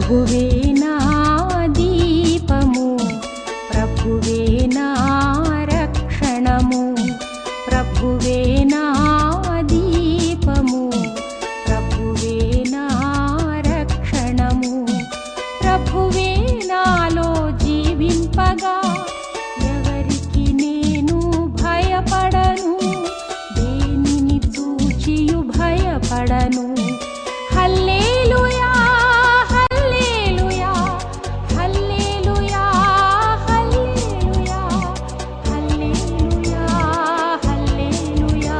ప్రభువే నా దీపము, ప్రభువే నా రక్షణము, ప్రభువే నా దీపము, ప్రభువే నా రక్షణము, ప్రభువే నాలో జీవింపగా ఎవరికి నేను భయపడను, దేనిని చూచియు భయపడను. హల్లెలూయా hallelujah hallelujah hallelujah hallelujah hallelujah హల్లెలూయా.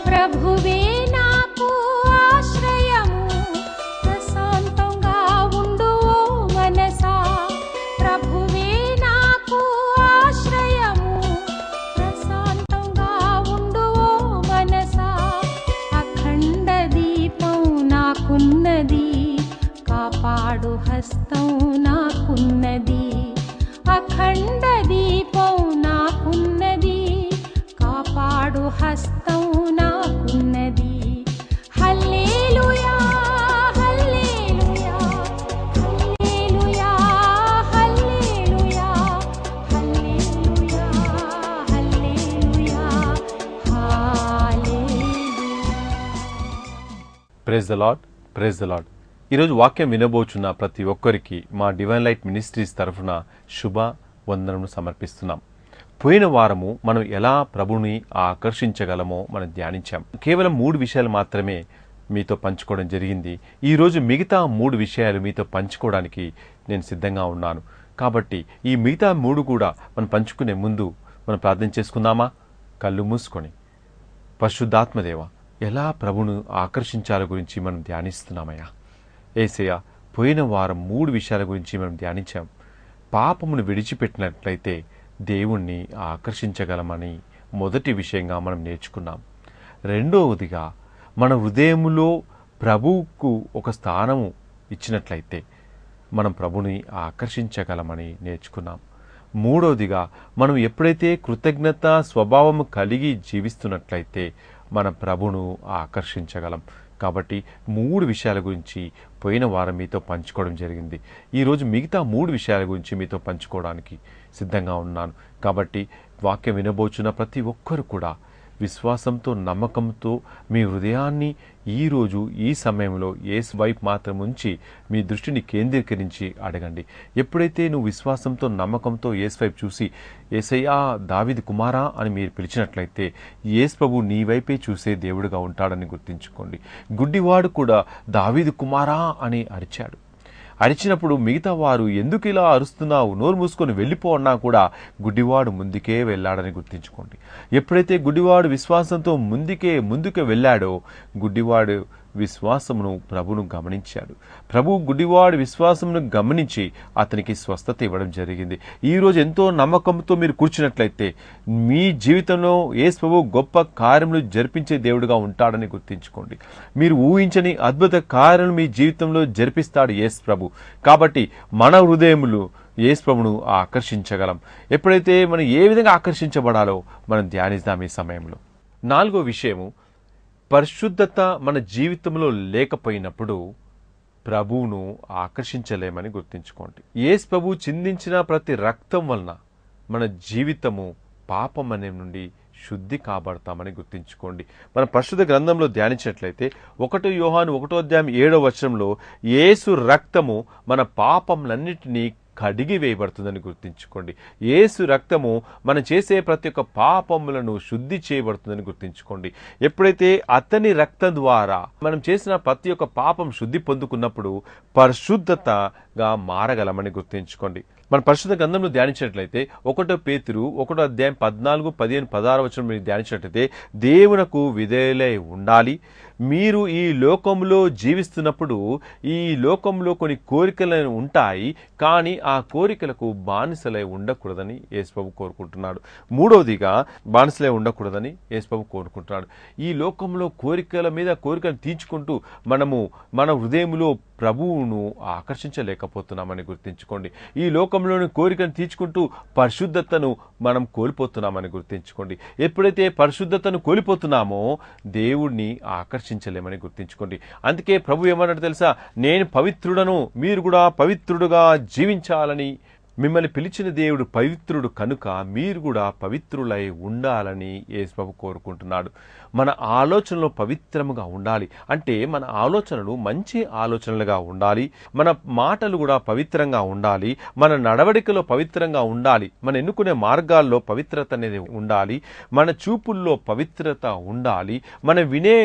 ప్రభువే నాకు ఆశ్రయము, ప్రశాంతంగా ఉండు ఓ మనసా. ప్రభువే నాకు ఆశ్రయము, ప్రశాంతంగా ఉండు ఓ మనసా. అఖండ దీపం నాకున్నది, కాపాడు హస్తం నాకున్నది. అఖండ దీపం నాకున్నది, కాపాడు హస్తం నాకున్నది. Hallelujah hallelujah hallelujah hallelujah hallelujah hallelujah hallelujah. Praise the Lord, praise the Lord. ఈరోజు వాక్యం వినబోచున్న ప్రతి ఒక్కరికి మా డివైన్ లైట్ మినిస్ట్రీస్ తరఫున శుభ వందనము సమర్పిస్తున్నాం. పోయిన వారము మనం ఎలా ప్రభుని ఆకర్షించగలమో మనం ధ్యానించాం. కేవలం 3 విషయాలు మాత్రమే మీతో పంచుకోవడం జరిగింది. ఈరోజు మిగతా 3 విషయాలు మీతో పంచుకోవడానికి నేను సిద్ధంగా ఉన్నాను. కాబట్టి ఈ మిగతా 3 కూడా మనం పంచుకునే ముందు మనం ప్రార్థన చేసుకుందామా? కళ్ళు మూసుకొని, పరిశుద్ధాత్మదేవ, ఎలా ప్రభును ఆకర్షించాల గురించి మనం ధ్యానిస్తున్నామయ్యా. యేసయ్య, పోయిన వారం 3 విషయాల గురించి మనం ధ్యానించాం. పాపమును విడిచిపెట్టినట్లయితే దేవుణ్ణి ఆకర్షించగలమని మొదటి విషయంగా మనం నేర్చుకున్నాం. రెండవదిగా, మన హృదయములో ప్రభువుకు ఒక స్థానము ఇచ్చినట్లయితే మనం ప్రభుని ఆకర్షించగలమని నేర్చుకున్నాం. మూడవదిగా, మనం ఎప్పుడైతే కృతజ్ఞత స్వభావము కలిగి జీవిస్తున్నట్లయితే మన ప్రభును ఆకర్షించగలం. కాబట్టి 3 విషయాల గురించి పోయిన వారం మీతో పంచుకోవడం జరిగింది. ఈరోజు మిగతా 3 విషయాల గురించి మీతో పంచుకోవడానికి సిద్ధంగా ఉన్నాను. కాబట్టి వాక్యం వినబోచున్న ప్రతి ఒక్కరు కూడా విశ్వాసంతో, నమ్మకంతో మీ హృదయాన్ని ఈరోజు ఈ సమయంలో యేసు వైపు మాత్రం ఉంచి మీ దృష్టిని కేంద్రీకరించి అడగండి. ఎప్పుడైతే నువ్వు విశ్వాసంతో, నమ్మకంతో యేసు వైపు చూసి యేసయ్యా, దావీదు కుమారా అని మీరు పిలిచినట్లయితే యేసు ప్రభు నీ వైపే చూసే దేవుడుగా ఉంటాడని గుర్తించుకోండి. గుడ్డివాడు కూడా దావీదు కుమారా అని అరిచాడు. అరిచినప్పుడు మిగతా వారు ఎందుకు ఇలా అరుస్తున్నావు, నోరు మూసుకొని వెళ్ళిపో అన్నా కూడా గుడ్డివాడు ముందుకే వెళ్ళాడని గుర్తించుకోండి. ఎప్పుడైతే గుడ్డివాడు విశ్వాసంతో ముందుకే వెళ్ళాడో గుడ్డివాడు విశ్వాసమును ప్రభును గమనించాడు. ప్రభు గుడ్డివాడు విశ్వాసమును గమనించి అతనికి స్వస్థత ఇవ్వడం జరిగింది. ఈరోజు ఎంతో నమ్మకంతో మీరు కూర్చున్నట్లయితే మీ జీవితంలో యేసు ప్రభు గొప్ప కార్యములు జరిపించే దేవుడుగా ఉంటాడని గుర్తించుకోండి. మీరు ఊహించని అద్భుత కార్యాలను మీ జీవితంలో జరిపిస్తాడు యేసు ప్రభు. కాబట్టి మన హృదయములు యేసు ప్రభును ఆకర్షించగలం. ఎప్పుడైతే మనం ఏ విధంగా ఆకర్షించబడాలో మనం ధ్యానిద్దాం ఈ సమయంలో. 4వ విషయము, పరిశుద్ధత మన జీవితంలో లేకపోయినప్పుడు ప్రభువును ఆకర్షించలేమని గుర్తించుకోండి. యేసు ప్రభు చిందించిన ప్రతి రక్తం వలన మన జీవితము పాపం అనే నుండి శుద్ధి కాబడతామని గుర్తించుకోండి. మన పరిశుద్ధ గ్రంథంలో ధ్యానించినట్లయితే 1 యోహాను 1వ అధ్యాయం 7వ వచనంలో యేసు రక్తము మన పాపములన్నిటినీ కడిగి వేయబడుతుందని గుర్తించుకోండి. యేసు రక్తము మనం చేసే ప్రతి ఒక్క పాపములను శుద్ధి చేయబడుతుందని గుర్తించుకోండి. ఎప్పుడైతే అతని రక్తం ద్వారా మనం చేసిన ప్రతి ఒక్క పాపం శుద్ధి పొందుకున్నప్పుడు పరిశుద్ధతగా మారగలమని గుర్తించుకోండి. మన పరిశుద్ధ గ్రంథంలో ధ్యానించినట్లయితే 1 పేతురు 1 అధ్యాయం 14, 15, 16 వచనం మీరు ధ్యానించినట్లయితే దేవునకు విధేయులై ఉండాలి. మీరు ఈ లోకంలో జీవిస్తున్నప్పుడు ఈ లోకంలో కొన్ని కోరికలు ఉంటాయి, కానీ ఆ కోరికలకు బానిసలై ఉండకూడదని యేసుప్రభు కోరుకుంటున్నాడు. మూడవదిగా బానిసలై ఉండకూడదని యేసుప్రభు కోరుకుంటున్నాడు. ఈ లోకంలో కోరికల మీద కోరికలు తీర్చుకుంటూ మనము మన హృదయంలో ప్రభువును ఆకర్షించలేకపోతున్నామని గుర్తించుకోండి. ఈ లోకంలోని కోరికను తీర్చుకుంటూ పరిశుద్ధతను మనం కోల్పోతున్నామని గుర్తించుకోండి. ఎప్పుడైతే పరిశుద్ధతను కోల్పోతున్నామో దేవుణ్ణి ఆకర్షించలేమని గుర్తించుకోండి. అందుకే ప్రభు ఏమన్నాడు తెలుసా? నేను పవిత్రుడను, మీరు కూడా పవిత్రుడుగా జీవించాలని. మిమ్మల్ని పిలిచిన దేవుడు పవిత్రుడు కనుక మీరు కూడా పవిత్రులై ఉండాలని యేసుప్రభు కోరుకుంటున్నాడు. మన ఆలోచనలు పవిత్రముగా ఉండాలి అంటే మన ఆలోచనలు మంచి ఆలోచనలుగా ఉండాలి, మన మాటలు కూడా పవిత్రంగా ఉండాలి, మన నడవడికలో పవిత్రంగా ఉండాలి, మన ఎన్నుకునే మార్గాల్లో పవిత్రత అనేది ఉండాలి, మన చూపుల్లో పవిత్రత ఉండాలి, మన వినే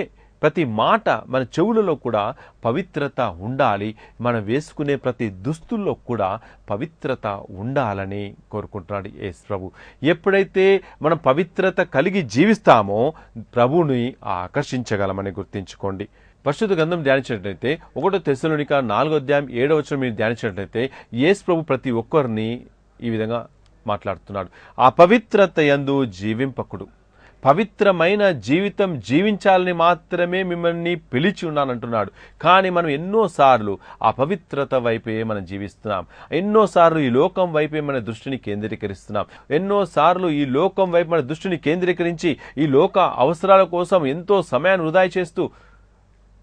ప్రతి మాట మన చెవులలో కూడా పవిత్రత ఉండాలి, మనం వేసుకునే ప్రతి దుస్తుల్లో కూడా పవిత్రత ఉండాలని కోరుకుంటున్నాడు యేసు ప్రభు. ఎప్పుడైతే మనం పవిత్రత కలిగి జీవిస్తామో ప్రభువుని ఆకర్షించగలమని గుర్తించుకోండి. పరిశుద్ధ గ్రంథం ధ్యానించినట్లయితే 1 తెస్సలోనిక 4 అధ్యాయం 7 వచనం మీరు ధ్యానించినట్లయితే యేసు ప్రభు ప్రతి ఒక్కరిని ఈ విధంగా మాట్లాడుతున్నాడు. అపవిత్రత యందు జీవింపకుడు, పవిత్రమైన జీవితం జీవించాలని మాత్రమే మిమ్మల్ని పిలిచి ఉన్నానంటున్నాడు. కానీ మనం ఎన్నోసార్లు అపవిత్రత వైపే మనం జీవిస్తున్నాం, ఎన్నోసార్లు ఈ లోకం వైపే మన దృష్టిని కేంద్రీకరిస్తున్నాం, ఎన్నోసార్లు ఈ లోకం వైపు మన దృష్టిని కేంద్రీకరించి ఈ లోక అవసరాల కోసం ఎంతో సమయాన్ని వృధా చేస్తూ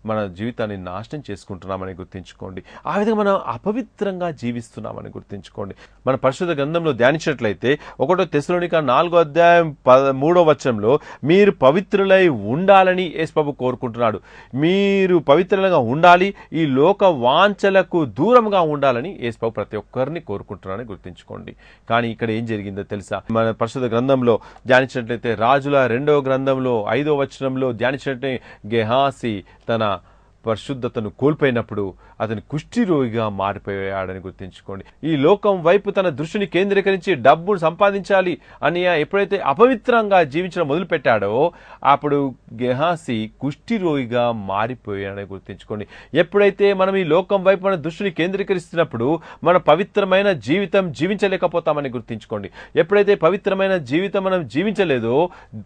మన జీవితాన్ని నాశనం చేసుకుంటున్నామని గుర్తించుకోండి. ఆ విధంగా మనం అపవిత్రంగా జీవిస్తున్నామని గుర్తించుకోండి. మన పరిశుద్ధ గ్రంథంలో ధ్యానించినట్లయితే 1 తెస్సలోనిక 4 అధ్యాయం 3వ వచనంలో మీరు పవిత్రులై ఉండాలని యేసుప్రభు కోరుకుంటున్నాడు. మీరు పవిత్రులుగా ఉండాలి, ఈ లోక వాంఛలకు దూరంగా ఉండాలని యేసుప్రభు ప్రతి ఒక్కరిని కోరుకుంటున్నాడని గుర్తించుకోండి. కానీ ఇక్కడ ఏం జరిగిందో తెలుసా? మన పరిశుద్ధ గ్రంథంలో ధ్యానించినట్లయితే రాజుల 2వ గ్రంథంలో 5వ వచనంలో ధ్యానించినట్లయితే గెహాసి తన పరిశుద్ధతను కోల్పోయినప్పుడు అతని కుష్ఠిరోగిగా మారిపోయాడని గుర్తించుకోండి. ఈ లోకం వైపు తన దృష్టిని కేంద్రీకరించి డబ్బును సంపాదించాలి అని ఎప్పుడైతే అపవిత్రంగా జీవించడం మొదలుపెట్టాడో అప్పుడు గెహాసి కుష్ఠిరోగిగా మారిపోయాడని గుర్తించుకోండి. ఎప్పుడైతే మనం ఈ లోకం వైపు మన దృష్టిని కేంద్రీకరిస్తున్నప్పుడు మన పవిత్రమైన జీవితం జీవించలేకపోతామని గుర్తించుకోండి. ఎప్పుడైతే పవిత్రమైన జీవితం మనం జీవించలేదో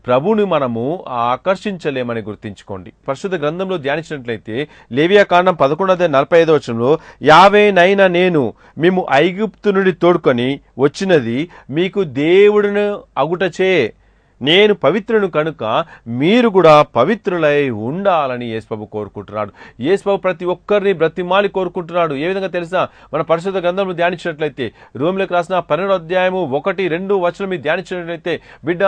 ప్రభువుని మనము ఆకర్షించలేమని గుర్తించుకోండి. పరిశుద్ధ గ్రంథంలో ధ్యానించినట్లయితే లేవియాకాండం 11:45 వచనంలో యావేనైనా నేను మేము ఐగుప్తు నుండి తోడుకొని వచ్చినది మీకు దేవుడును అగుటచే నేను పవిత్రును కనుక మీరు కూడా పవిత్రులై ఉండాలని యేసుప్రభు కోరుకుంటున్నాడు. యేసుప్రభు ప్రతి ఒక్కరిని బ్రతిమాలి కోరుకుంటున్నాడు. ఏ విధంగా తెలుసా? మన పరిశుద్ధ గ్రంథంలో ధ్యానించినట్లయితే రోమిలకు రాసిన 12వ అధ్యాయము 1-2 వచనం మీరు ధ్యానించినట్లయితే బిడ్డ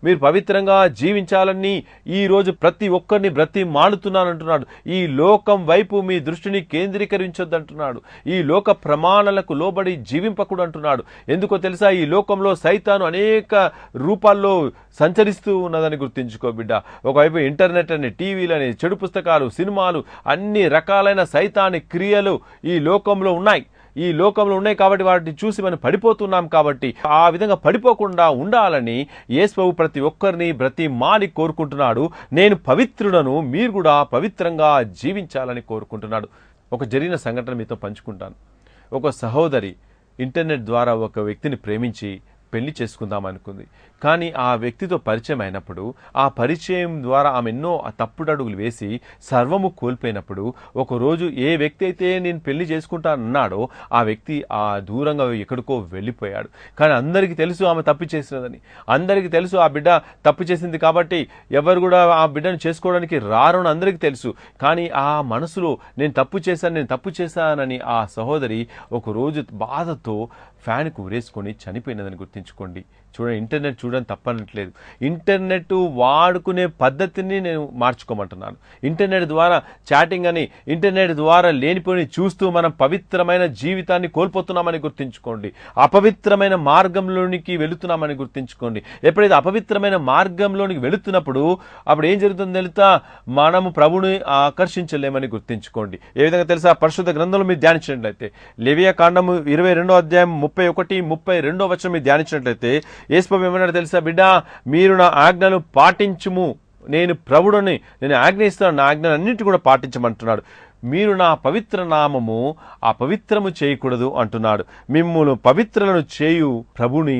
మీరు పవిత్రంగా జీవించాలని ఈ రోజు ప్రతి ఒక్కరిని బ్రతిమాలుతున్నానంటున్నాడు. ఈ లోకం వైపు మీ దృష్టిని కేంద్రీకరించొద్దంటున్నాడు. ఈ లోక ప్రమాణాలకు లోబడి జీవింపకుడు అంటున్నాడు. ఎందుకో తెలుసా? ఈ లోకంలో సైతాను అనేక రూపాల్లో సంచరిస్తూ ఉన్నదని గుర్తించుకో బిడ్డ. ఒకవైపు ఇంటర్నెట్ అని, టీవీలని, చెడు పుస్తకాలు, సినిమాలు, అన్ని రకాలైన సైతాని క్రియలు ఈ లోకంలో ఉన్నాయి కాబట్టి వాటిని చూసి మనం పడిపోతున్నాం. కాబట్టి ఆ విధంగా పడిపోకుండా ఉండాలని యేసుప్రభు ప్రతి ఒక్కరిని బ్రతిమాలి కోరుకుంటున్నాడు. నేను పవిత్రుడను, మీరు కూడా పవిత్రంగా జీవించాలని కోరుకుంటున్నాడు. ఒక జరిగిన సంఘటన మీతో పంచుకుంటాను. ఒక సహోదరి ఇంటర్నెట్ ద్వారా ఒక వ్యక్తిని ప్రేమించి పెళ్లి చేసుకుందాం అనుకుంది. కానీ ఆ వ్యక్తితో పరిచయం అయినప్పుడు ఆ పరిచయం ద్వారా ఆమె ఎన్నో తప్పుడడుగులు వేసి సర్వము కోల్పోయినప్పుడు ఒకరోజు ఏ వ్యక్తి అయితే నేను పెళ్లి చేసుకుంటానన్నాడో ఆ వ్యక్తి ఆ దూరంగా ఎక్కడికో వెళ్ళిపోయాడు. కానీ అందరికీ తెలుసు ఆమె తప్పు చేసినదని, అందరికీ తెలుసు ఆ బిడ్డ తప్పు చేసింది కాబట్టి ఎవరు కూడా ఆ బిడ్డను చేసుకోవడానికి రారు అని అందరికీ తెలుసు. కానీ ఆ మనసులో నేను తప్పు చేశానని ఆ సహోదరి ఒకరోజు బాధతో ఫ్యాన్కు ఉరేసుకొని చనిపోయినదని గుర్తించుకోండి. చూడండి, ఇంటర్నెట్ చూడడం తప్పనట్లేదు. ఇంటర్నెట్ వాడుకునే పద్ధతిని నేను మార్చుకోమంటున్నాను. ఇంటర్నెట్ ద్వారా చాటింగ్ అని, ఇంటర్నెట్ ద్వారా లేనిపోయి చూస్తూ మనం పవిత్రమైన జీవితాన్ని కోల్పోతున్నామని గుర్తుంచుకోండి. అపవిత్రమైన మార్గంలోనికి వెళుతున్నామని గుర్తుంచుకోండి. ఎప్పుడైతే అపవిత్రమైన మార్గంలోనికి వెళుతున్నప్పుడు అప్పుడు ఏం జరుగుతుందో తెలుసా, మనము ప్రభుని ఆకర్షించలేమని గుర్తుంచుకోండి. ఏ విధంగా తెలుసా, పరిశుద్ధ గ్రంథంలో మీరు ధ్యానించినట్లయితే లేవియా కాండము 22వ అధ్యాయం 31-32 వచనం మీరు ధ్యానించినట్లయితే యేసు ప్రభువు ఏమన్నాడు తెలుసా, బిడ్డ మీరు నా ఆజ్ఞలు పాటించుము, నేను ప్రభుడని, నేను ఆజ్ఞ ఇస్తాను, నా ఆజ్ఞలు అన్నింటి కూడా పాటించమంటున్నాడు. మీరు నా పవిత్ర నామము అపవిత్రము చేయకూడదు అంటున్నాడు. మిమ్మును పవిత్రులను చేయు ప్రభుని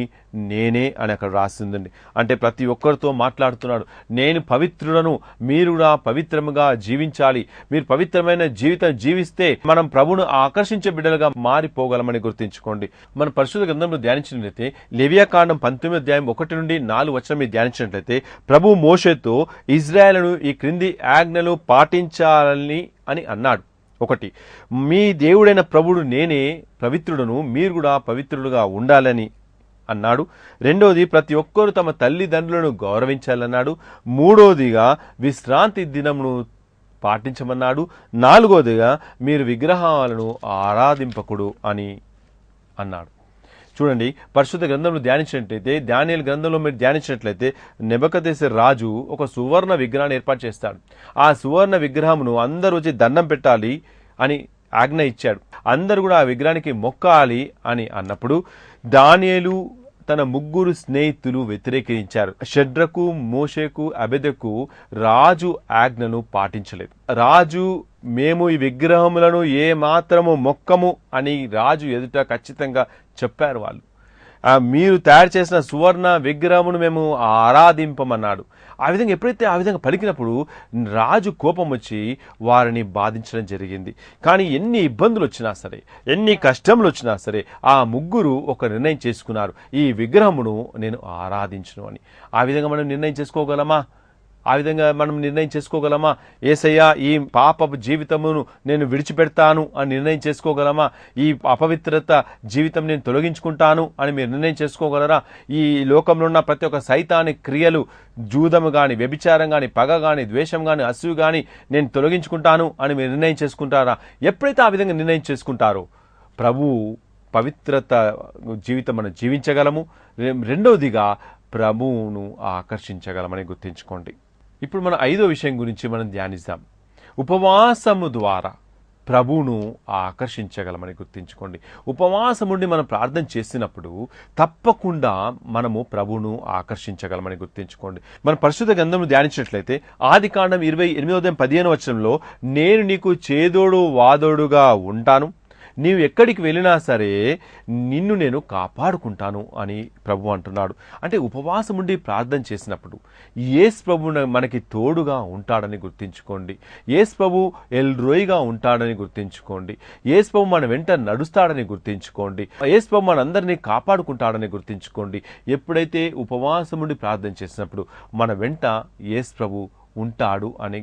నేనే అని అక్కడ రాసిందండి. అంటే ప్రతి ఒక్కరితో మాట్లాడుతున్నాడు, నేను పవిత్రులను, మీరు కూడా పవిత్రముగా జీవించాలి. మీరు పవిత్రమైన జీవితం జీవిస్తే మనం ప్రభును ఆకర్షించే బిడ్డలుగా మారిపోగలమని గుర్తుంచుకోండి. మన పరిశుద్ధ గ్రంథంలో ధ్యానించినట్లయితే లేవియా కాండం 19వ అధ్యాయం 1-4 వచనం మీరు ధ్యానించినట్లయితే ప్రభు మోషేతో ఇజ్రాయేలును ఈ క్రింది ఆజ్ఞలు పాటించాలని అని అన్నాడు. 1, మీ దేవుడైన ప్రభుడు నేనే పవిత్రుడను, మీరు కూడా పవిత్రుడుగా ఉండాలని అన్నాడు. 2, ప్రతి ఒక్కరు తమ తల్లిదండ్రులను గౌరవించాలన్నాడు. 3, విశ్రాంతి దినమును పాటించమన్నాడు. 4, మీరు విగ్రహాలను ఆరాధింపకుడు అని అన్నాడు. చూడండి, పరిశుద్ధ గ్రంథంలో ధ్యానించినట్లయితే, దానియేలు గ్రంథంలో మీరు ధ్యానించినట్లయితే నెబుకద్నెజర్ రాజు ఒక సువర్ణ విగ్రహాన్ని ఏర్పాటు చేస్తాడు. ఆ సువర్ణ విగ్రహమును అందరూ వచ్చి దండం పెట్టాలి అని ఆజ్ఞ ఇచ్చాడు. అందరూ కూడా ఆ విగ్రహానికి మొక్కాలి అని అన్నప్పుడు దానియేలు తన 3 స్నేహితులు వ్యతిరేకించారు. షడ్రకు, మోషేకు, అబెదకు రాజు ఆజ్ఞను పాటించలేదు. రాజు మేము ఈ విగ్రహములను ఏ మాత్రము మొక్కము అని రాజు ఎదుట ఖచ్చితంగా చెప్పారు. వాళ్ళు మీరు తయారు చేసిన సువర్ణ విగ్రహమును మేము ఆరాధింపమన్నాడు. ఆ విధంగా ఎప్పుడైతే ఆ విధంగా పలికినప్పుడు రాజు కోపం వచ్చి వారిని బాధించడం జరిగింది. కానీ ఎన్ని ఇబ్బందులు వచ్చినా సరే, ఎన్ని కష్టములు వచ్చినా సరే ఆ 3 ఒక నిర్ణయం చేసుకున్నారు, ఈ విగ్రహమును నేను ఆరాధించును అని. ఆ విధంగా మనం నిర్ణయం చేసుకోగలమా? ఆ విధంగా మనం నిర్ణయం చేసుకోగలమా? యేసయ్య ఈ పాపపు జీవితమును నేను విడిచిపెడతాను అని నిర్ణయం చేసుకోగలమా? ఈ అపవిత్రత జీవితం నేను తొలగించుకుంటాను అని మీరు నిర్ణయం చేసుకోగలరా? ఈ లోకంలో ఉన్న ప్రతి ఒక్క సైతాని క్రియలు, జూదము కానీ, వ్యభిచారం కానీ, పగ కానీ, ద్వేషం కానీ, అసూయ కానీ నేను తొలగించుకుంటాను అని మీరు నిర్ణయం చేసుకుంటారా? ఎప్పుడైతే ఆ విధంగా నిర్ణయం చేసుకుంటారో ప్రభు పవిత్రత జీవితం మనం జీవించగలము. 2, ప్రభువును ఆకర్షించగలమని గుర్తుంచుకోండి. ఇప్పుడు మన 5వ విషయం గురించి మనం ధ్యానిద్దాం. ఉపవాసము ద్వారా ప్రభువును ఆకర్షించగలమని గుర్తుంచుకోండి. ఉపవాసం ఉండి మనం ప్రార్థన చేసినప్పుడు తప్పకుండా మనము ప్రభువును ఆకర్షించగలమని గుర్తుంచుకోండి. మన పరిశుద్ధ గ్రంథంను ధ్యానించినట్లయితే ఆదికాండం 28వ అధ్యాయం 15వ వచనంలో నేను నీకు చేదోడు వాదోడుగా ఉంటాను, నీవు ఎక్కడికి వెళ్ళినా సరే నిన్ను నేను కాపాడుకుంటాను అని ప్రభు అంటున్నాడు. అంటే ఉపవాసం ఉండి ప్రార్థన చేసినప్పుడు యేసు ప్రభు మనకి తోడుగా ఉంటాడని గుర్తుంచుకోండి. యేసు ప్రభు ఎల్రోయిగా ఉంటాడని గుర్తుంచుకోండి. యేసు ప్రభు మన వెంట నడుస్తాడని గుర్తుంచుకోండి. యేసు ప్రభు మనందరినీ కాపాడుకుంటాడని గుర్తుంచుకోండి. ఎప్పుడైతే ఉపవాసం ఉండి ప్రార్థన చేసినప్పుడు మన వెంట యేసు ప్రభు ఉంటాడు అని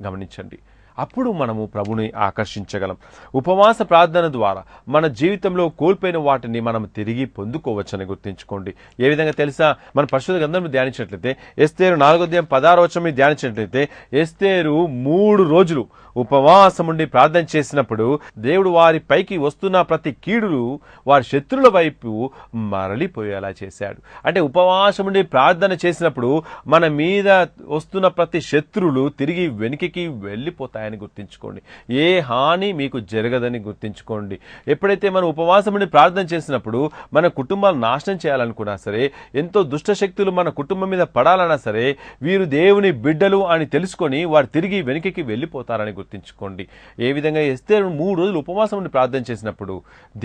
గమనించండి. అప్పుడు మనము ప్రభుని ఆకర్షించగలం. ఉపవాస ప్రార్థన ద్వారా మన జీవితంలో కోల్పోయిన వాటిని మనం తిరిగి పొందుకోవచ్చని గుర్తుంచుకోండి. ఏ విధంగా తెలుసా? మన పరిశుద్ధ గ్రంథం ధ్యానించినట్లయితే ఎస్తేరు 4వ అధ్యాయం 16వ వచనం ధ్యానించినట్లయితే ఎస్తేరు 3 రోజులు ఉపవాసం ఉండి ప్రార్థన చేసినప్పుడు దేవుడు వారి పైకి వస్తున్న ప్రతి కీడులు వారి శత్రుల వైపు మరలిపోయేలా చేశాడు. అంటే ఉపవాసం ఉండి ప్రార్థన చేసినప్పుడు మన మీద వస్తున్న ప్రతి శత్రువులు తిరిగి వెనుకకి వెళ్ళిపోతాయని గుర్తుంచుకోండి. ఏ హాని మీకు జరగదని గుర్తుంచుకోండి. ఎప్పుడైతే మనం ఉపవాసం ఉండి ప్రార్థన చేసినప్పుడు మన కుటుంబాలు నాశనం చేయాలనుకున్నా సరే, ఎంతో దుష్ట శక్తులు మన కుటుంబం మీద పడాలన్నా సరే, వీరు దేవుని బిడ్డలు అని తెలుసుకొని వారు తిరిగి వెనుకకి వెళ్ళిపోతారని గుర్తుంచుకోండి. ఏ విధంగా ఎస్తేరు 3 రోజులు ఉపవాసం ఉండి ప్రార్థన చేసినప్పుడు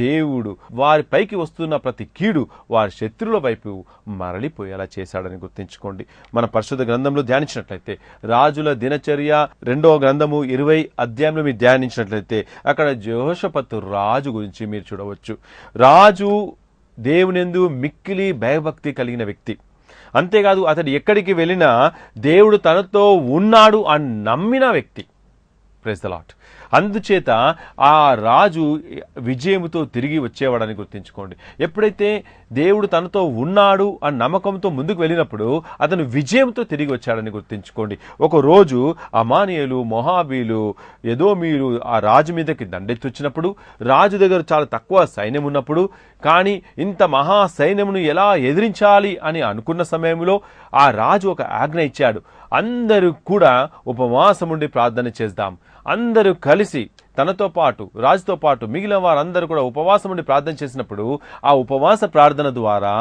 దేవుడు వారి పైకి వస్తున్న ప్రతి కీడు వారి శత్రువుల వైపు మరలిపోయేలా చేశాడని గుర్తుంచుకోండి. మన పరిశుద్ధ గ్రంథంలో ధ్యానించినట్లయితే రాజుల దినచర్య 2వ గ్రంథము 20 అధ్యాయంలో మీరు ధ్యానించినట్లయితే అక్కడ యెహోషాపాతు రాజు గురించి మీరు చూడవచ్చు. రాజు దేవునియందు మిక్కిలి భయభక్తి కలిగిన వ్యక్తి. అంతేకాదు అతడు ఎక్కడికి వెళ్ళినా దేవుడు తనతో ఉన్నాడు అని నమ్మిన వ్యక్తి. Praise the Lord. అందుచేత ఆ రాజు విజయముతో తిరిగి వచ్చేవాడని గుర్తించుకోండి. ఎప్పుడైతే దేవుడు తనతో ఉన్నాడు అని నమ్మకంతో ముందుకు వెళ్ళినప్పుడు అతను విజయంతో తిరిగి వచ్చాడని గుర్తించుకోండి. ఒక రోజు అమానీయులు, మొహాబీలు, ఎదోమీయులు ఆ రాజు మీదకి దండెత్తిచ్చినప్పుడు, రాజు దగ్గర చాలా తక్కువ సైన్యం ఉన్నప్పుడు, కానీ ఇంత మహా సైన్యమును ఎలా ఎదిరించాలి అని అనుకున్న సమయంలో ఆ రాజు ఒక ఆజ్ఞ ఇచ్చాడు. అందరూ కూడా ఉపవాసం ఉండి ప్రార్థన చేద్దాం. అందరూ కలిసి తనతో పాటు, రాజుతో పాటు మిగిలిన వారందరూ కూడా ఉపవాసం ఉండి ప్రార్థన చేసినప్పుడు ఆ ఉపవాస ప్రార్థన ద్వారా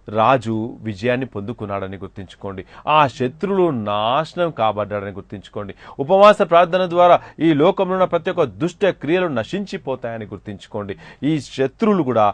రాజు విజయాన్ని పొందుకున్నాడని గుర్తించుకోండి. ఆ శత్రువులు నాశనం కాబడ్డాడని గుర్తించుకోండి. ఉపవాస ప్రార్థన ద్వారా ఈ లోకంలో ఉన్న ప్రతి ఒక్క దుష్ట క్రియలు నశించిపోతాయని గుర్తించుకోండి. ఈ శత్రువులు కూడా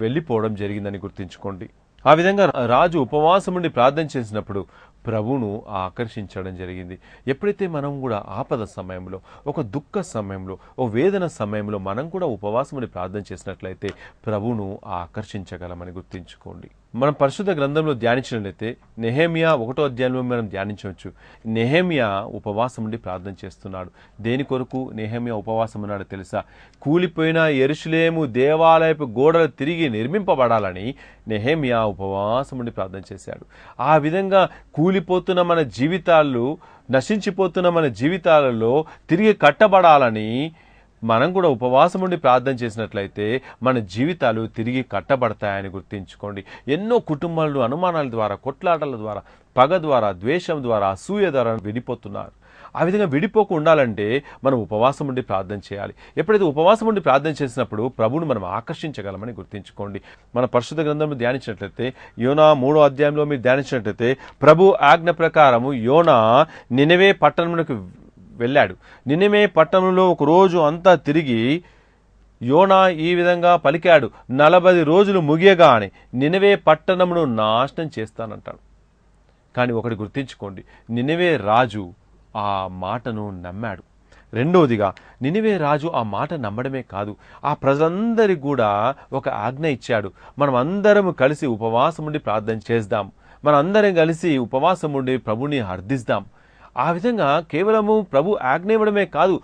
వెళ్ళిపోవడం జరిగిందని గుర్తించుకోండి. ఆ విధంగా రాజు ఉపవాసం ఉండి ప్రార్థన చేసినప్పుడు ప్రభువును ఆకర్షించడం జరిగింది. ఎప్పుడైతే మనం కూడా ఆపద సమయంలో, ఒక దుఃఖ సమయంలో, ఒక వేదన సమయంలో మనం కూడా ఉపవాసం ఉండి ప్రార్థన చేసినట్లయితే ప్రభువును ఆకర్షించగలమని గుర్తించుకోండి. మనం పరిశుద్ధ గ్రంథంలో ధ్యానించినట్లయితే నెహెమియా 1వ అధ్యాయంలో మనం ధ్యానించవచ్చు. నెహెమియా ఉపవాసం ఉండి ప్రార్థన చేస్తున్నాడు. దేని కొరకు నెహెమియా ఉపవాసం ఉన్నాడు తెలుసా? కూలిపోయిన యెరూషలేము దేవాలయపు గోడలు తిరిగి నిర్మింపబడాలని నెహెమియా ఉపవాసం ఉండి ప్రార్థన చేశాడు. ఆ విధంగా కూలిపోతున్న మన జీవితాలు, నశించిపోతున్న మన జీవితాలలో తిరిగి కట్టబడాలని మనం కూడా ఉపవాసం ఉండి ప్రార్థన చేసినట్లయితే మన జీవితాలు తిరిగి కట్టబడతాయని గుర్తించుకోండి. ఎన్నో కుటుంబాలు అనుమానాల ద్వారా, కొట్లాటల ద్వారా, పగ ద్వారా, ద్వేషం ద్వారా, అసూయ ద్వారా విడిపోతున్నారు. ఆ విధంగా విడిపోకు ఉండాలంటే మనం ఉపవాసం ఉండి ప్రార్థన చేయాలి. ఎప్పుడైతే ఉపవాసం ఉండి ప్రార్థన చేసినప్పుడు ప్రభువును మనం ఆకర్షించగలమని గుర్తించుకోండి. మన పరిశుద్ధ గ్రంథంలో ధ్యానించినట్లయితే యోనా 3వ అధ్యాయంలో మీరు ధ్యానించినట్లయితే ప్రభు ఆజ్ఞ ప్రకారము యోనా నినెవే పట్టణమునకు వెళ్ళాడు. నినెవే పట్టణంలో ఒక రోజు అంతా తిరిగి యోనా ఈ విధంగా పలికాడు, 40 రోజులు ముగియగానే నినెవే పట్టణమును నాశనం చేస్తానంటాడు. కానీ ఒకటి గుర్తించుకోండి, నినెవే రాజు ఆ మాటను నమ్మాడు. రెండవదిగా నినెవే రాజు ఆ మాట నమ్మడమే కాదు, ఆ ప్రజలందరికీ కూడా ఒక ఆజ్ఞ ఇచ్చాడు. మనం అందరం కలిసి ఉపవాసం ఉండి ప్రార్థన చేద్దాం, మనం అందరం కలిసి ఉపవాసం ఉండి ప్రభుని అర్థిస్తాం. ఆ విధంగా కేవలము ప్రభు ఆజ్ఞ ఇవ్వడమే కాదు,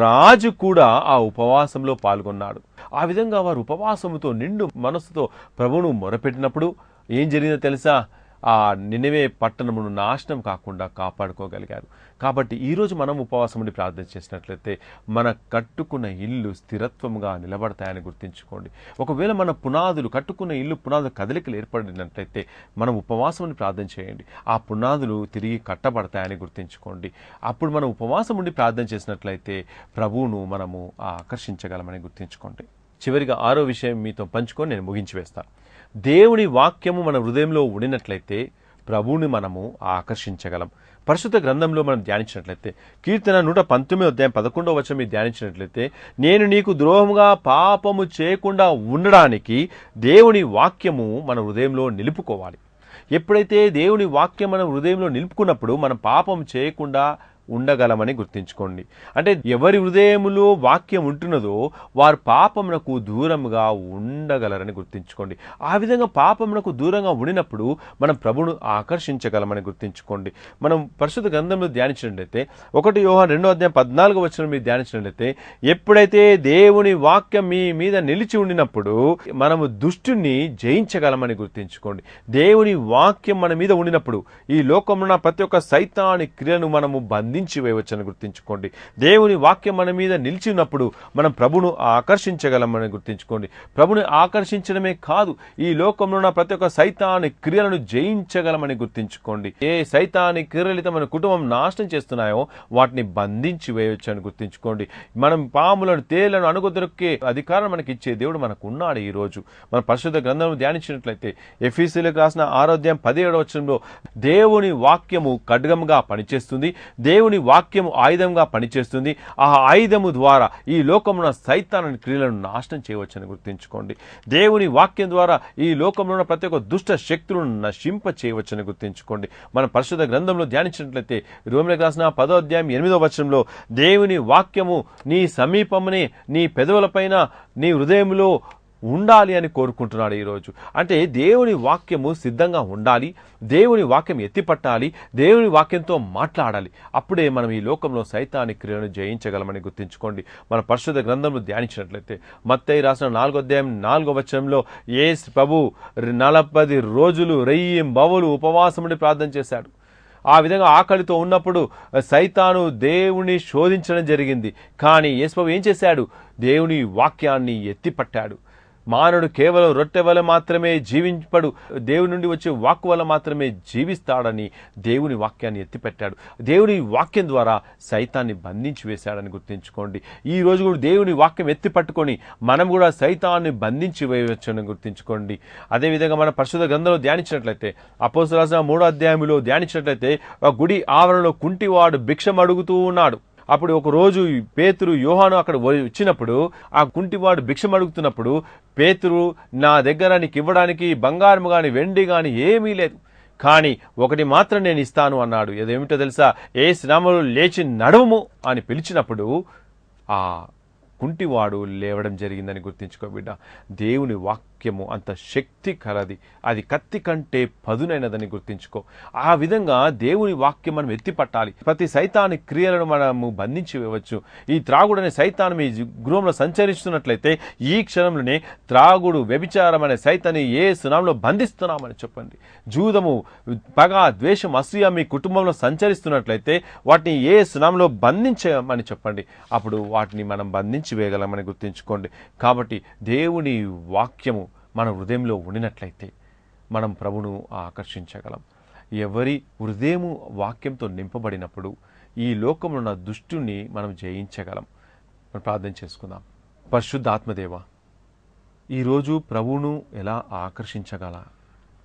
రాజు కూడా ఆ ఉపవాసంలో పాల్గొన్నాడు. ఆ విధంగా వారు ఉపవాసంతో నిండు మనసుతో ప్రభువును మొరపెట్టినప్పుడు ఏం జరిగిందో తెలుసా? ఆ నినెవే పట్టణమును నాశనం కాకుండా కాపాడుకోగలిగారు. కాబట్టి ఈరోజు మనం ఉపవాసం ఉండి ప్రార్థన చేసినట్లయితే మన కట్టుకున్న ఇల్లు స్థిరత్వంగా నిలబడతాయని గుర్తించుకోండి. ఒకవేళ మన పునాదులు, కట్టుకున్న ఇల్లు పునాదులు కదలికలు ఏర్పడినట్లయితే మనం ఉపవాసం ఉండి ప్రార్థన చేయండి, ఆ పునాదులు తిరిగి కట్టబడతాయని గుర్తించుకోండి. అప్పుడు మనం ఉపవాసం ఉండి ప్రార్థన చేసినట్లయితే ప్రభువును మనము ఆకర్షించగలమని గుర్తించుకోండి. చివరిగా 6వ విషయం మీతో పంచుకొని నేను ముగించి వేస్తాను. దేవుని వాక్యము మన హృదయంలో ఉండినట్లయితే ప్రభువుని మనము ఆకర్షించగలం. పరిశుద్ధ గ్రంథంలో మనం ధ్యానించినట్లయితే కీర్తన 119వ అధ్యాయం 11వ వచనం మీరు ధ్యానించినట్లయితే నేను నీకు ద్రోహముగా పాపము చేయకుండా ఉండడానికి దేవుని వాక్యము మన హృదయంలో నిలుపుకోవాలి. ఎప్పుడైతే దేవుని వాక్యం మన హృదయంలో నిలుపుకున్నప్పుడు మనం పాపం చేయకుండా ఉండగలమని గుర్తించుకోండి. అంటే ఎవరి హృదయములో వాక్యం ఉంటున్నదో వారు పాపమునకు దూరంగా ఉండగలరని గుర్తించుకోండి. ఆ విధంగా పాపమునకు దూరంగా ఉండినప్పుడు మనం ప్రభువును ఆకర్షించగలమని గుర్తించుకోండి. మనం పరిశుద్ధ గ్రంథంలో ధ్యానించినట్లయితే 1 యోహాను 2వ అధ్యాయం 14వ వచనం మీరు ధ్యానించినట్లయితే ఎప్పుడైతే దేవుని వాక్యం మీ మీద నిలిచి ఉండినప్పుడు మనము దుష్టుని జయించగలమని గుర్తించుకోండి. దేవుని వాక్యం మన మీద ఉండినప్పుడు ఈ లోకంలో ప్రతి ఒక్క సైతాని క్రియను మనము వేయవచ్చని గుర్తించుకోండి. దేవుని వాక్యం మన మీద నిలిచినప్పుడు మనం ప్రభును ఆకర్షించగలమని గుర్తించుకోండి. ప్రభుని ఆకర్షించడమే కాదు, ఈ లోకంలో ఉన్న ప్రతి ఒక్క సైతాని క్రియలను జయించగలమని గుర్తించుకోండి. ఏ సైతాని క్రియలతో మన కుటుంబం నాశనం చేస్తున్నాయో వాటిని బంధించి వేయవచ్చని గుర్తించుకోండి. మనం పాములను, తేళ్లను అణుగదొక్కే అధికారం మనకి ఇచ్చే దేవుడు మనకు ఉన్నాడు. ఈ రోజు మన పరిశుద్ధ గ్రంథం ధ్యానించినట్లయితే ఎఫెసీయులకు రాసిన 6వ అధ్యాయం 17వ వచనంలో దేవుని వాక్యము ఖడ్గముగా పనిచేస్తుంది, దేవుని వాక్యము ఆయుధంగా పనిచేస్తుంది. ఆ ఆయుధము ద్వారా ఈ లోకమున సైతాను క్రియలను నాశనం చేయవచ్చని గుర్తించుకోండి. దేవుని వాక్యం ద్వారా ఈ లోకంలో ఉన్న ప్రతి ఒక్క దుష్ట శక్తులను నశింప చేయవచ్చని గుర్తించుకోండి. మన పరిశుద్ధ గ్రంథంలో ధ్యానించినట్లయితే రోమీయులకు రాసిన 10వ అధ్యాయం 8వ వచనంలో దేవుని వాక్యము నీ సమీపమునే, నీ పెదవులపైన, నీ హృదయంలో ఉండాలి అని కోరుకుంటున్నాడు ఈరోజు. అంటే దేవుని వాక్యము సిద్ధంగా ఉండాలి, దేవుని వాక్యం ఎత్తిపట్టాలి, దేవుని వాక్యంతో మాట్లాడాలి. అప్పుడే మనం ఈ లోకంలో సైతాని క్రియలను జయించగలమని గుర్తుంచుకోండి. మన పరిశుద్ధ గ్రంథంలో ధ్యానించినట్లయితే మత్తయి రాసిన 4వ అధ్యాయం 4వ వచనంలో యేసు ప్రభు 40 రోజులు రెయ్యింబవలు ఉపవాసముండి ప్రార్థన చేశాడు. ఆ విధంగా ఆకలితో ఉన్నప్పుడు సైతాను దేవుని శోధించడం జరిగింది. కానీ యేసు ప్రభు ఏం చేశాడు? దేవుని వాక్యాన్ని ఎత్తిపట్టాడు. మానవుడు కేవలం రొట్టె వల్ల మాత్రమే జీవింపడు, దేవుని నుండి వచ్చే వాక్కు వల్ల మాత్రమే జీవిస్తాడని దేవుని వాక్యాన్ని ఎత్తిపెట్టాడు. దేవుని వాక్యం ద్వారా సైతాన్ని బంధించి వేశాడని గుర్తుంచుకోండి. ఈ రోజు కూడా దేవుని వాక్యం ఎత్తిపట్టుకొని మనం కూడా సైతాన్ని బంధించి వేయవచ్చని గుర్తుంచుకోండి. అదేవిధంగా మన పరిశుద్ధ గ్రంథంలో ధ్యానించినట్లయితే అపోస్తలుల రాసిన 3వ అధ్యాయంలో ధ్యానించినట్లయితే ఆ గుడి ఆవరణలో కుంటివాడు భిక్షం అడుగుతూ ఉన్నాడు. అప్పుడు ఒక రోజు పేతురు యోహాను అక్కడ వచ్చినప్పుడు ఆ కుంటివాడు భిక్షం అడుగుతున్నప్పుడు పేతురు, నా దగ్గర నీకు ఇవ్వడానికి బంగారం కానీ వెండి కానీ ఏమీ లేదు, కానీ ఒకటి మాత్రం నేను ఇస్తాను అన్నాడు. అదేమిటో తెలుసా? యేసు నామములో లేచి నడువుము అని పిలిచినప్పుడు ఆ కుంటివాడు లేవడం జరిగిందని గుర్తించుకో బిడ్డ. దేవుని వాక్యము అంత శక్తి కలది, అది కత్తి కంటే పదునైనదని గుర్తించుకో. ఆ విధంగా దేవుని వాక్యం మనం ఎత్తిపట్టాలి. ప్రతి సైతాని క్రియలను మనము బంధించి వేయవచ్చు. ఈ త్రాగుడు అనే సైతాను మీ గృహంలో సంచరిస్తున్నట్లయితే ఈ క్షణంలోనే త్రాగుడు, వ్యభిచారం అనే సైతాన్ని యేసు నామములో బంధిస్తున్నామని చెప్పండి. జూదము, పగ, ద్వేషం, అసూయ మీ కుటుంబంలో సంచరిస్తున్నట్లయితే వాటిని యేసు నామములో బంధించమని చెప్పండి. అప్పుడు వాటిని మనం బంధించి వేయగలమని గుర్తుంచుకోండి. కాబట్టి దేవుని వాక్యము మన హృదయంలో ఉండినట్లయితే మనం ప్రభువును ఆకర్షించగలం. ఎవరి హృదయము వాక్యంతో నింపబడినప్పుడు ఈ లోకంలో ఉన్న దుష్టుని మనం జయించగలం. మనం ప్రార్థన చేసుకుందాం. పరిశుద్ధాత్మదేవ, ఈరోజు ప్రభువును ఎలా ఆకర్షించగల?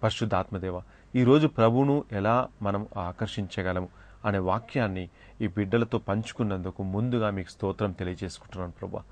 పరిశుద్ధాత్మదేవ, ఈరోజు ప్రభువును ఎలా మనం ఆకర్షించగలము అనే వాక్యాన్ని ఈ బిడ్డలతో పంచుకున్నందుకు ముందుగా మీకు స్తోత్రం తెలియజేసుకుంటున్నాను ప్రభువా.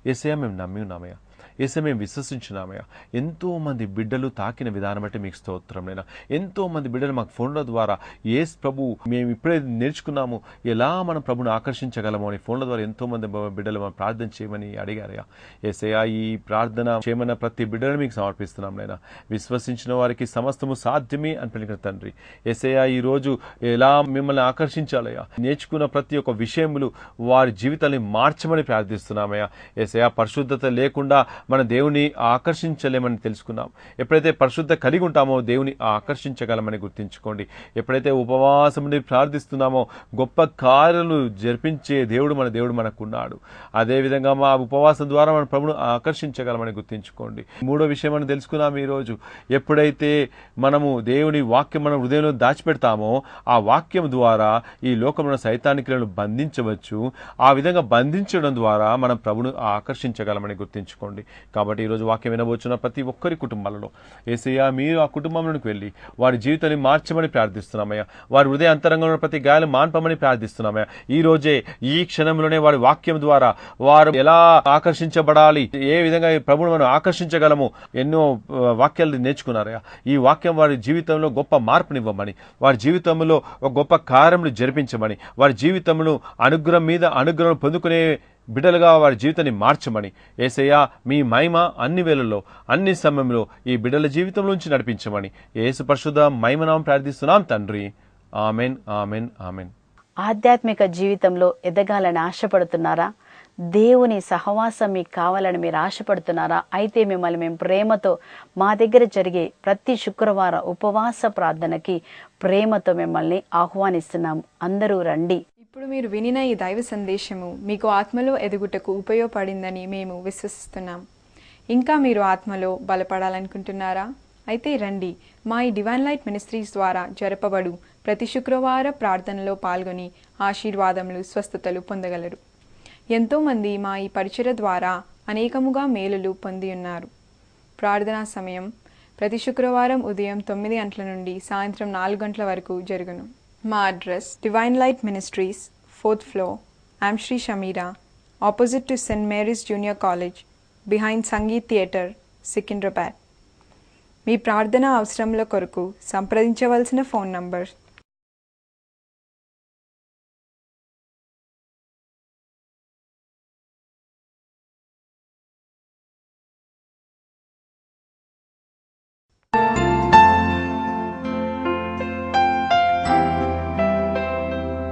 యేసయ్య, మేము నమ్మి ఉన్నామయ్యా. యేసయ్య, మేము విశ్వసించున్నామయ్యా. ఎంతోమంది బిడ్డలు తాకిన విధానం బట్టి మీకు స్తోత్రం నైనా. ఎంతోమంది బిడ్డలు మాకు ఫోన్ల ద్వారా యేసు ప్రభు మేము ఇప్పుడే నేర్చుకున్నాము ఎలా మనం ప్రభుని ఆకర్షించగలము అని ఫోన్ల ద్వారా ఎంతోమంది బిడ్డలు మనం ప్రార్థన చేయమని అడిగారయ్యా. యేసయ్య, ఈ ప్రార్థన చేయమన్న ప్రతి బిడ్డను మీకు సమర్పిస్తున్నాం నైనా. విశ్వసించిన వారికి సమస్తము సాధ్యమే అని పలికిన తండ్రి, యేసయ్య, ఈరోజు ఎలా మిమ్మల్ని ఆకర్షించాలయ్యా, నేర్చుకున్న ప్రతి ఒక్క విషయములు వారి జీవితాన్ని మార్చమని ప్రార్థిస్తున్నామయ్యా. యేసయ్య, పరిశుద్ధత లేకుండా మన దేవుని ఆకర్షించలేమని తెలుసుకున్నాం. ఎప్పుడైతే పరిశుద్ధ కలిగి ఉంటామో దేవుని ఆకర్షించగలమని గుర్తించుకోండి. ఎప్పుడైతే ఉపవాసం నుండి ప్రార్థిస్తున్నామో గొప్ప కార్యాలు జరిపించే దేవుడు మనకున్నాడు. అదేవిధంగా మా ఉపవాసం ద్వారా మన ప్రభును ఆకర్షించగలమని గుర్తించుకోండి. మూడో విషయం మనం తెలుసుకున్నాం ఈరోజు. ఎప్పుడైతే మనము దేవుని వాక్యం మన హృదయంలో దాచిపెడతామో ఆ వాక్యం ద్వారా ఈ లోకంలో సైతానికులను బంధించవచ్చు. ఆ విధంగా బంధించడం ద్వారా మనం ప్రభును ఆకర్షించగలమని గుర్తించుకోండి. కాబట్టి ఈరోజు వాక్యం వినబోచున్న ప్రతి ఒక్కరి కుటుంబాలలో యేసయ్య, మీరు ఆ కుటుంబంలోకి వెళ్ళి వారి జీవితాన్ని మార్చమని ప్రార్థిస్తున్నామయ్యా. వారి హృదయ అంతరంగంలో ప్రతి గాయాలు మాన్పమని ప్రార్థిస్తున్నామయ్యా. ఈ రోజే, ఈ క్షణంలోనే వారి వాక్యం ద్వారా వారు ఎలా ఆకర్షించబడాలి, ఏ విధంగా ప్రభువును మనం ఆకర్షించగలము ఎన్నో వాక్యాలు నేర్చుకున్నారయ్యా. ఈ వాక్యం వారి జీవితంలో గొప్ప మార్పునివ్వమని, వారి జీవితంలో ఒక గొప్ప కార్యములు జరిపించమని, వారి జీవితంలో అనుగ్రహం మీద అనుగ్రహం పొందుకునే బిడ్డలుగా వారి జీవితాన్ని మార్చమని యేసయ్య, మీ మహిమ అన్ని వేళల్లో అన్ని సమయంలో ఈ బిడ్డల జీవితంలోంచి నడిపించమని యేసు పరిశుద్ధ మహిమనామం ప్రార్థిస్తున్నాం తండ్రి. Amen, amen, amen. ఆధ్యాత్మిక జీవితంలో ఎదగాలని ఆశపడుతున్నారా? దేవుని సహవాసం మీకు కావాలని మీరు ఆశపడుతున్నారా? అయితే మిమ్మల్ని మేము ప్రేమతో మా దగ్గర జరిగే ప్రతి శుక్రవారం ఉపవాస ప్రార్థనకి ప్రేమతో మిమ్మల్ని ఆహ్వానిస్తున్నాము. అందరూ రండి. ఇప్పుడు మీరు వినిన ఈ దైవ సందేశము మీకు ఆత్మలో ఎదుగుటకు ఉపయోగపడిందని మేము విశ్వసిస్తున్నాం. ఇంకా మీరు ఆత్మలో బలపడాలనుకుంటున్నారా? అయితే రండి, మా ఈ డివైన్ లైట్ మినిస్ట్రీస్ ద్వారా జరపబడు ప్రతి శుక్రవార ప్రార్థనలో పాల్గొని ఆశీర్వాదములు, స్వస్థతలు పొందగలరు. ఎంతోమంది మా ఈ పరిచర్య ద్వారా అనేకముగా మేలులు పొంది ఉన్నారు. ప్రార్థనా సమయం ప్రతి శుక్రవారం ఉదయం 9 గంటల నుండి సాయంత్రం 4 గంటల వరకు జరుగును. మా address divine light ministries, 4th floor, I'm Shri Shamira, opposite to St. Mary's Junior College, behind Sangeet Theatre, Secunderabad. మీ ప్రార్థన అవసరముల కొరకు సంప్రదించవలసిన ఫోన్ నంబర్